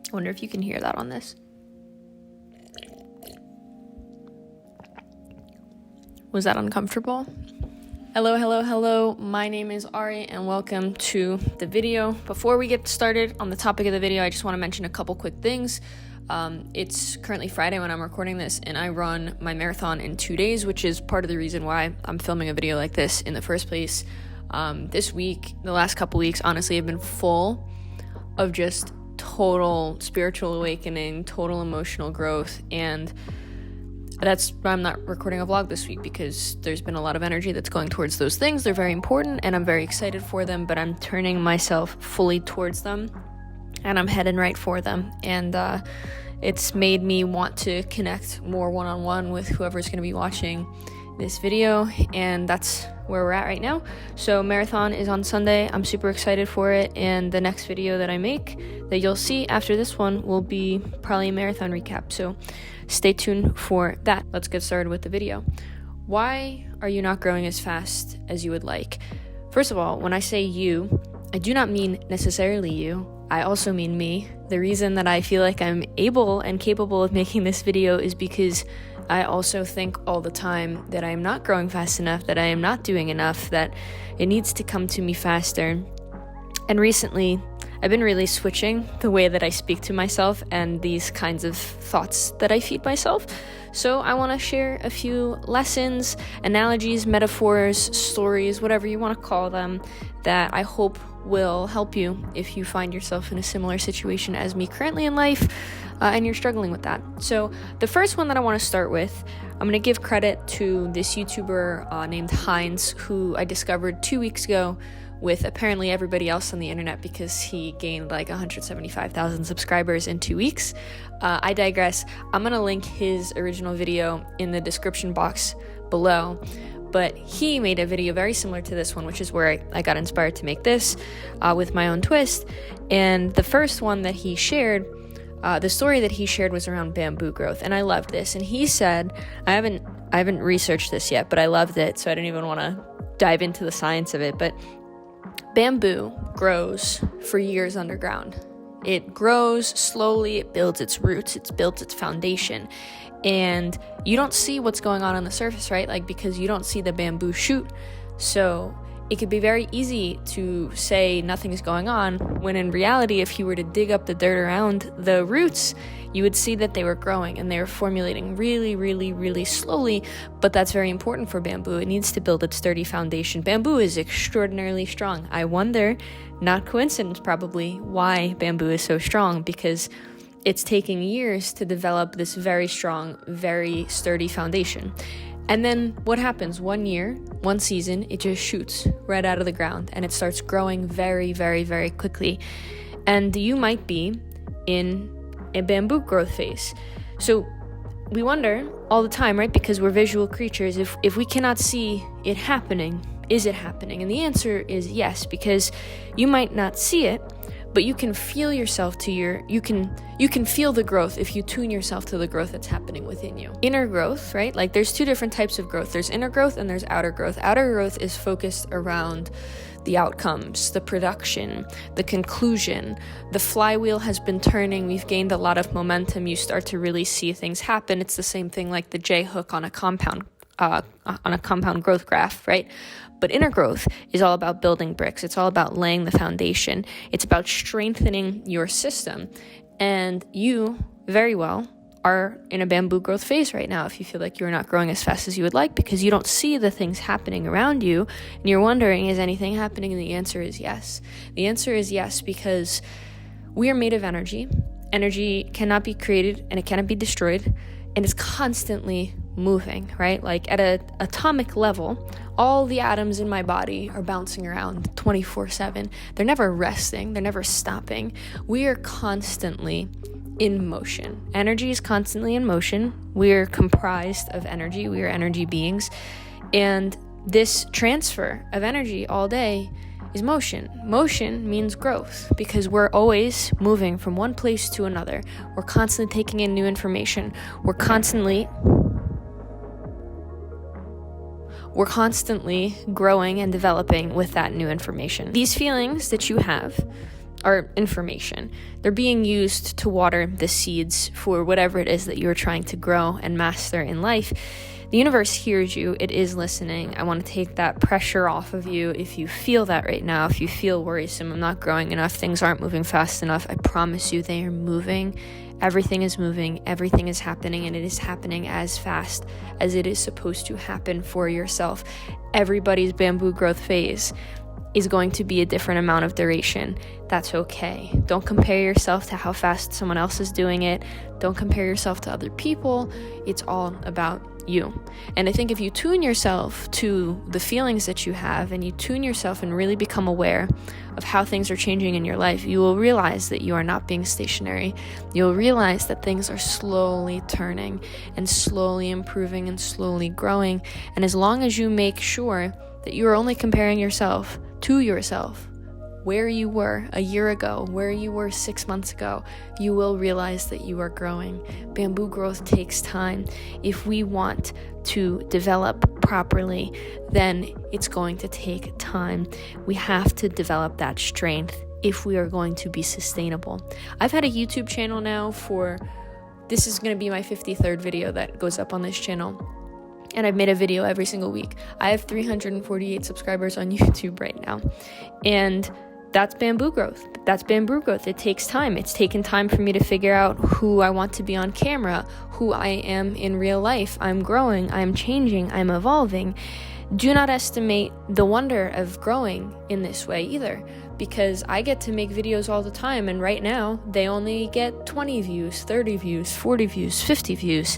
I wonder if you can hear that on this. Was that uncomfortable? Hello. My name is Ari and welcome to the video. Before we get started on the topic of the video, I just want to mention a couple quick things. It's currently Friday when I'm recording this, and I run my marathon in 2 days, which is part of the reason why I'm filming a video like this in the first place. This week, the last couple weeks, honestly, have been full of just total spiritual awakening, total emotional growth, and that's why I'm not recording a vlog this week, because there's been a lot of energy that's going towards those things. They're very important, and I'm very excited for them, but I'm turning myself fully towards them, and I'm heading right for them, and it's made me want to connect more one-on-one with whoever's going to be watching this video, and that's where we're at right now. So marathon is on Sunday. I'm super excited for it, and the next video that I make that you'll see after this one will be probably a marathon recap, so stay tuned for that. Let's get started with the video. Why are you not growing as fast as you would like? First of all, when I say you, I do not mean necessarily you. I also mean me. The reason that I feel like I'm able and capable of making this video is because I also think all the time that I am not growing fast enough, that I am not doing enough, that it needs to come to me faster. And recently, I've been really switching the way that I speak to myself and these kinds of thoughts that I feed myself. So I want to share a few lessons, analogies, metaphors, stories, whatever you want to call them, that I hope will help you if you find yourself in a similar situation as me currently in life, and you're struggling with that. So the first one that I want to start with, I'm going to give credit to this YouTuber named HINDZ, who I discovered 2 weeks ago with apparently everybody else on the internet, because he gained like 175,000 subscribers in 2 weeks. I digress. I'm going to link his original video in the description box below. But he made a video very similar to this one, which is where I got inspired to make this with my own twist. And the first one that he shared, the story that he shared was around bamboo growth. And I loved this. And he said, I haven't researched this yet, but I loved it, so I didn't even want to dive into the science of it. But bamboo grows for years underground. It grows slowly, it builds its roots, it builds its foundation. And you don't see what's going on the surface, right? Like, because you don't see the bamboo shoot. So it could be very easy to say nothing's going on, when in reality, if you were to dig up the dirt around the roots, you would see that they were growing and they were formulating really, really, really slowly. But that's very important for bamboo. It needs to build its sturdy foundation. Bamboo is extraordinarily strong. I wonder, not coincidence probably, why bamboo is so strong, because it's taking years to develop this very strong, very sturdy foundation. And then what happens? 1 year, one season, it just shoots right out of the ground and it starts growing very, very, very quickly. And you might be in a bamboo growth phase. So we wonder all the time, right? Because we're visual creatures. If we cannot see it happening, is it happening? And the answer is yes, because you might not see it, but you can feel yourself you can feel the growth if you tune yourself to the growth that's happening within you. Inner growth, right? Like, there's two different types of growth. There's inner growth and there's outer growth. Outer growth is focused around the outcomes, the production, the conclusion. The flywheel has been turning. We've gained a lot of momentum. You start to really see things happen. It's the same thing like the J hook on a compound growth graph, right? But inner growth is all about building bricks. It's all about laying the foundation. It's about strengthening your system. And you very well are in a bamboo growth phase right now if you feel like you're not growing as fast as you would like, because you don't see the things happening around you and you're wondering, is anything happening? And the answer is yes. The answer is yes, because we are made of energy. Energy cannot be created and it cannot be destroyed, and it's constantly moving, right? Like, at an atomic level, all the atoms in my body are bouncing around 24/7. They're never resting. They're never stopping. We are constantly in motion. Energy is constantly in motion. We are comprised of energy. We are energy beings. And this transfer of energy all day is motion. Motion means growth, because we're always moving from one place to another. We're constantly taking in new information. We're constantly growing and developing with that new information. These feelings that you have are information. They're being used to water the seeds for whatever it is that you're trying to grow and master in life. The universe hears you. It is listening. I want to take that pressure off of you. If you feel that right now, if you feel worrisome, I'm not growing enough, things aren't moving fast enough, I promise you they are moving. Everything is moving, everything is happening, and it is happening as fast as it is supposed to happen for yourself. Everybody's bamboo growth phase is going to be a different amount of duration. That's okay. Don't compare yourself to how fast someone else is doing it. Don't compare yourself to other people. It's all about you. And I think if you tune yourself to the feelings that you have, and you tune yourself and really become aware of how things are changing in your life, you will realize that you are not being stationary. You'll realize that things are slowly turning and slowly improving and slowly growing. And as long as you make sure that you are only comparing yourself to yourself, where you were a year ago, where you were 6 months ago, you will realize that you are growing. Bamboo growth takes time. If we want to develop properly, then it's going to take time. We have to develop that strength if we are going to be sustainable. I've had a YouTube channel now this is going to be my 53rd video that goes up on this channel. And I've made a video every single week. I have 348 subscribers on YouTube right now. And that's bamboo growth. That's bamboo growth. It takes time. It's taken time for me to figure out who I want to be on camera, who I am in real life. I'm growing, I'm changing, I'm evolving. Do not estimate the wonder of growing in this way either, because I get to make videos all the time, and right now they only get 20 views, 30 views, 40 views, 50 views.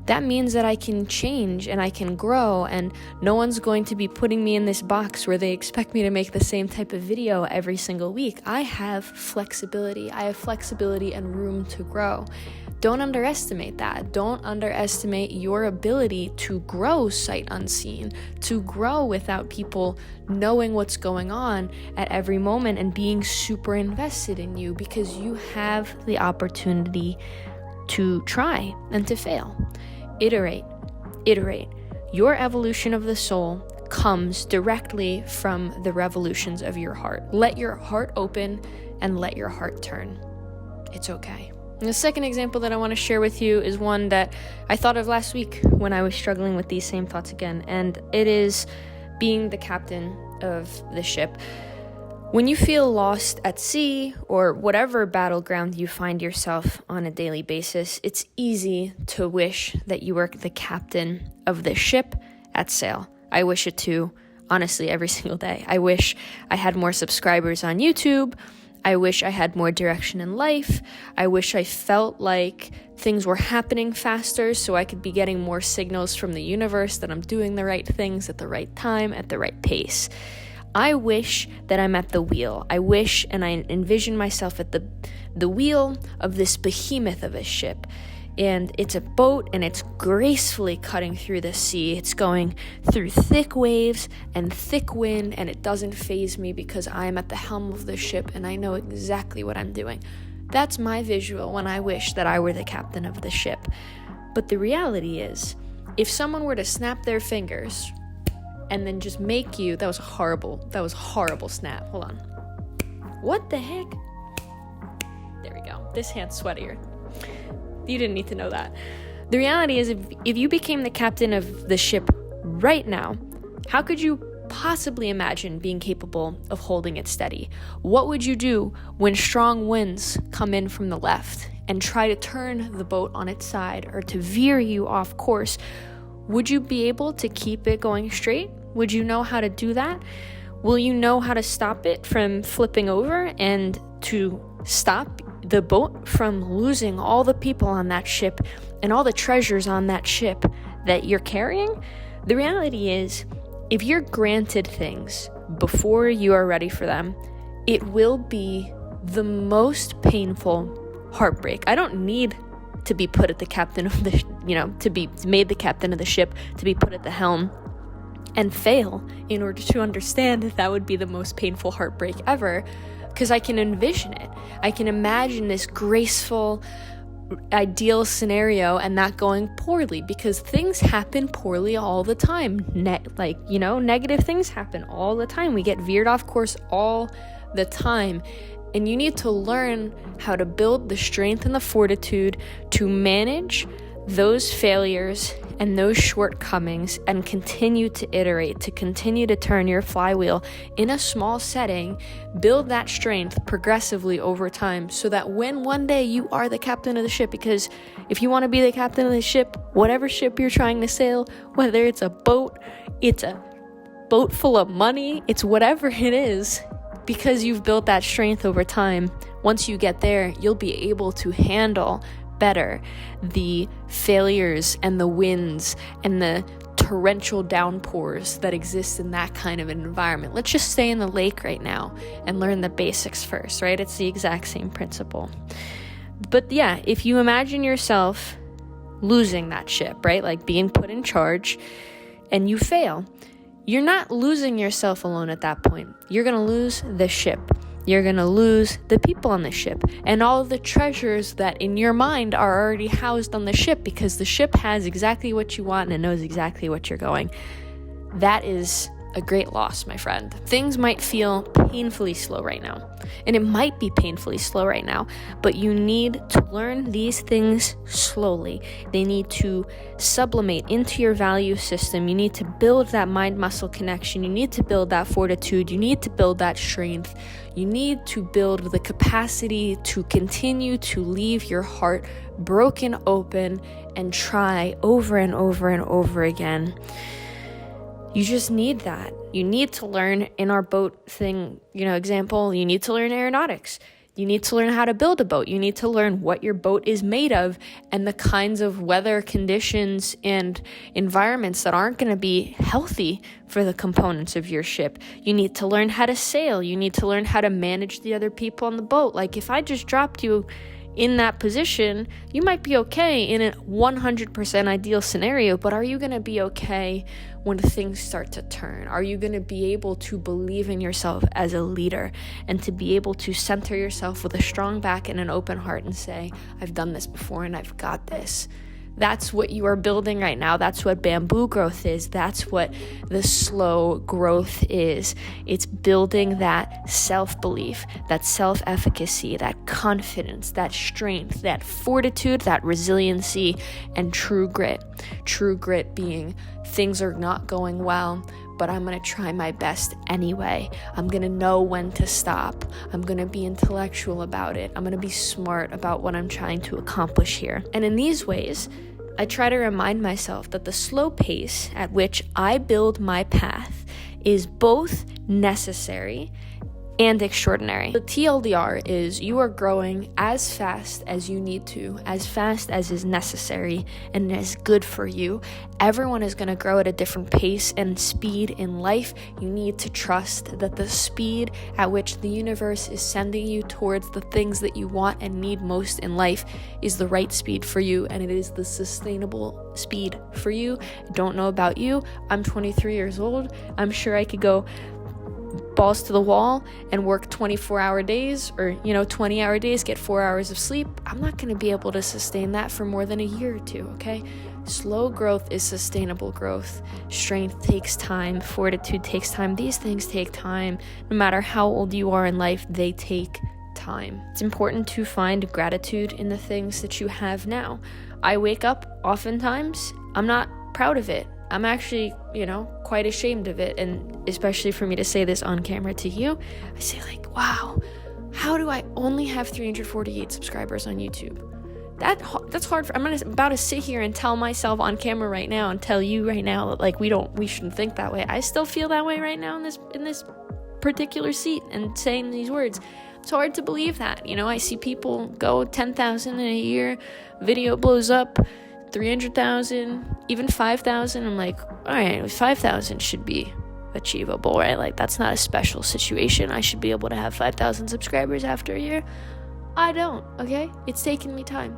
That means that I can change and I can grow, and no one's going to be putting me in this box where they expect me to make the same type of video every single week. I have flexibility. I have flexibility and room to grow. Don't underestimate that. Don't underestimate your ability to grow sight unseen, to grow without people knowing what's going on at every moment and being super invested in you, because you have the opportunity to try and to fail. Iterate. Your evolution of the soul comes directly from the revolutions of your heart. Let your heart open and let your heart turn. It's okay. And the second example that I want to share with you is one that I thought of last week when I was struggling with these same thoughts again, and it is being the captain of the ship. When you feel lost at sea or whatever battleground you find yourself on a daily basis, it's easy to wish that you were the captain of the ship at sail. I wish it too, honestly, every single day. I wish I had more subscribers on YouTube. I wish I had more direction in life. I wish I felt like things were happening faster so I could be getting more signals from the universe that I'm doing the right things at the right time, at the right pace. I wish that I'm at the wheel. I wish and I envision myself at the wheel of this behemoth of a ship. And it's a boat, and it's gracefully cutting through the sea. It's going through thick waves and thick wind, and it doesn't faze me because I'm at the helm of the ship and I know exactly what I'm doing. That's my visual when I wish that I were the captain of the ship. But the reality is, if someone were to snap their fingers and then just make you, that was horrible snap. Hold on. What the heck? There we go. This hand's sweatier. You didn't need to know that. The reality is, if you became the captain of the ship right now, how could you possibly imagine being capable of holding it steady? What would you do when strong winds come in from the left and try to turn the boat on its side or to veer you off course? Would you be able to keep it going straight? Would you know how to do that? Will you know how to stop it from flipping over and to stop the boat from losing all the people on that ship and all the treasures on that ship that you're carrying? The reality is, if you're granted things before you are ready for them, it will be the most painful heartbreak. I don't need to be put at the captain of the, to be made the captain of the ship, to be put at the helm and fail in order to understand that would be the most painful heartbreak ever, because I can envision it. I can imagine this graceful, ideal scenario and that going poorly, because things happen poorly all the time. Negative things happen all the time. We get veered off course all the time. And you need to learn how to build the strength and the fortitude to manage those failures and those shortcomings and continue to iterate, to continue to turn your flywheel in a small setting, build that strength progressively over time so that when one day you are the captain of the ship, because if you want to be the captain of the ship, whatever ship you're trying to sail, whether it's a boat full of money, it's whatever it is, because you've built that strength over time, once you get there, you'll be able to handle better the failures and the winds and the torrential downpours that exist in that kind of an environment. Let's just stay in the lake right now and learn the basics first, right? It's the exact same principle. But yeah, if you imagine yourself losing that ship, right? Like being put in charge and you fail, you're not losing yourself alone at that point. You're going to lose the ship. You're going to lose the people on the ship and all of the treasures that in your mind are already housed on the ship, because the ship has exactly what you want and it knows exactly what you're going. That is a great loss, my friend. Things might feel painfully slow right now, and it might be painfully slow right now, but you need to learn these things slowly. They need to sublimate into your value system. You need to build that mind-muscle connection. You need to build that fortitude. You need to build that strength. You need to build the capacity to continue to leave your heart broken open and try over and over and over again. You just need that. You need to learn, in our boat thing, example, you need to learn aeronautics. You need to learn how to build a boat. You need to learn what your boat is made of and the kinds of weather conditions and environments that aren't going to be healthy for the components of your ship. You need to learn how to sail. You need to learn how to manage the other people on the boat. Like if I just dropped you in that position, you might be okay in a 100% ideal scenario, but are you going to be okay when things start to turn? Are you going to be able to believe in yourself as a leader and to be able to center yourself with a strong back and an open heart and say, I've done this before and I've got this? That's what you are building right now. That's what bamboo growth is. That's what the slow growth is. It's building that self-belief, that self-efficacy, that confidence, that strength, that fortitude, that resiliency, and true grit. True grit being things are not going well, but I'm going to try my best anyway. I'm going to know when to stop. I'm going to be intellectual about it. I'm going to be smart about what I'm trying to accomplish here. And in these ways, I try to remind myself that the slow pace at which I build my path is both necessary and extraordinary. The TLDR is you are growing as fast as you need to, as fast as is necessary and as good for you. Everyone is going to grow at a different pace and speed in life. You need to trust that the speed at which the universe is sending you towards the things that you want and need most in life is the right speed for you, and it is the sustainable speed for you. I don't know about you. I'm 23 years old. I'm sure I could go balls to the wall and work 24-hour days or 20-hour days, get 4 hours of sleep. I'm not going to be able to sustain that for more than a year or two, okay? Slow growth is sustainable growth. Strength takes time. Fortitude takes time. These things take time. No matter how old you are in life, they take time. It's important to find gratitude in the things that you have now. I wake up oftentimes, I'm not proud of it. I'm actually, quite ashamed of it. And especially for me to say this on camera to you, I say wow, how do I only have 348 subscribers on YouTube? That's hard. I'm about to sit here and tell myself on camera right now and tell you right now that we shouldn't think that way. I still feel that way right now in this particular seat and saying these words. It's hard to believe that. I see people go 10,000 in a year, video blows up, 300,000, even 5,000. I'm like, all right, 5,000 should be achievable, right? That's not a special situation. I should be able to have 5,000 subscribers after a year. I don't, okay? It's taken me time.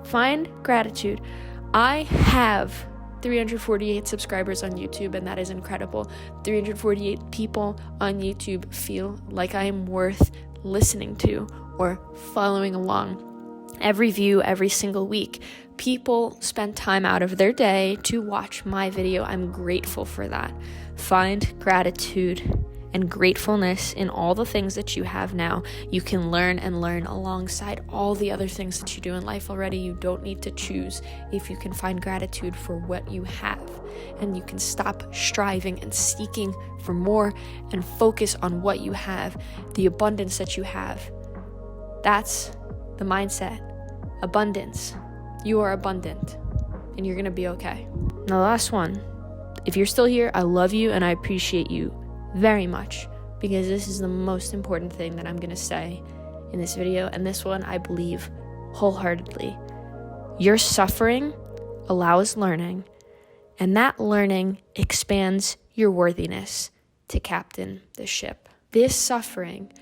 Find gratitude. I have 348 subscribers on YouTube, and that is incredible. 348 people on YouTube feel like I am worth listening to or following along. Every view, every single week, people spend time out of their day to watch my video. I'm grateful for that. Find gratitude and gratefulness in all the things that you have now. You can learn and learn alongside all the other things that you do in life already. You don't need to choose if you can find gratitude for what you have. And you can stop striving and seeking for more and focus on what you have, the abundance that you have. That's the mindset. Abundance. You are abundant and you're going to be okay. Now, the last one. If you're still here, I love you and I appreciate you very much, because this is the most important thing that I'm going to say in this video. And this one, I believe wholeheartedly. Your suffering allows learning, and that learning expands your worthiness to captain the ship. This suffering,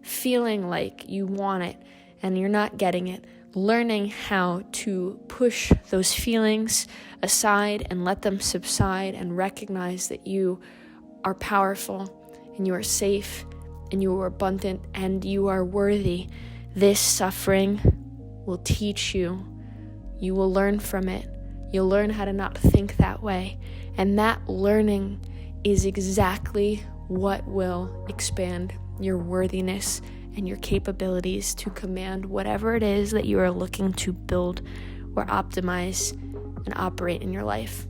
feeling like you want it and you're not getting it, learning how to push those feelings aside and let them subside and recognize that you are powerful and you are safe and you are abundant and you are worthy. This suffering will teach you. You will learn from it. You'll learn how to not think that way. And that learning is exactly what will expand your worthiness and your capabilities to command whatever it is that you are looking to build or optimize and operate in your life.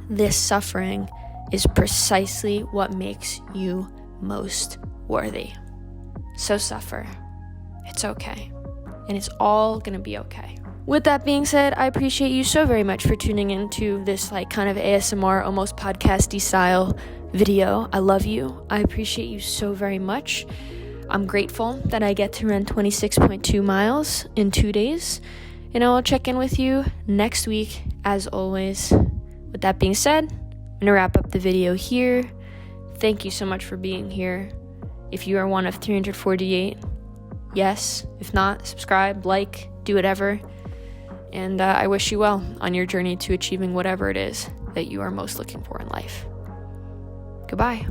This suffering is precisely what makes you most worthy. So suffer. It's okay. And it's all gonna be okay. With that being said, I appreciate you so very much for tuning into this kind of ASMR, almost podcasty style video. I love you. I appreciate you so very much. I'm grateful that I get to run 26.2 miles in 2 days, and I'll check in with you next week, as always. With that being said, I'm going to wrap up the video here. Thank you so much for being here. If you are one of 348, yes. If not, subscribe, like, do whatever. And I wish you well on your journey to achieving whatever it is that you are most looking for in life. Goodbye.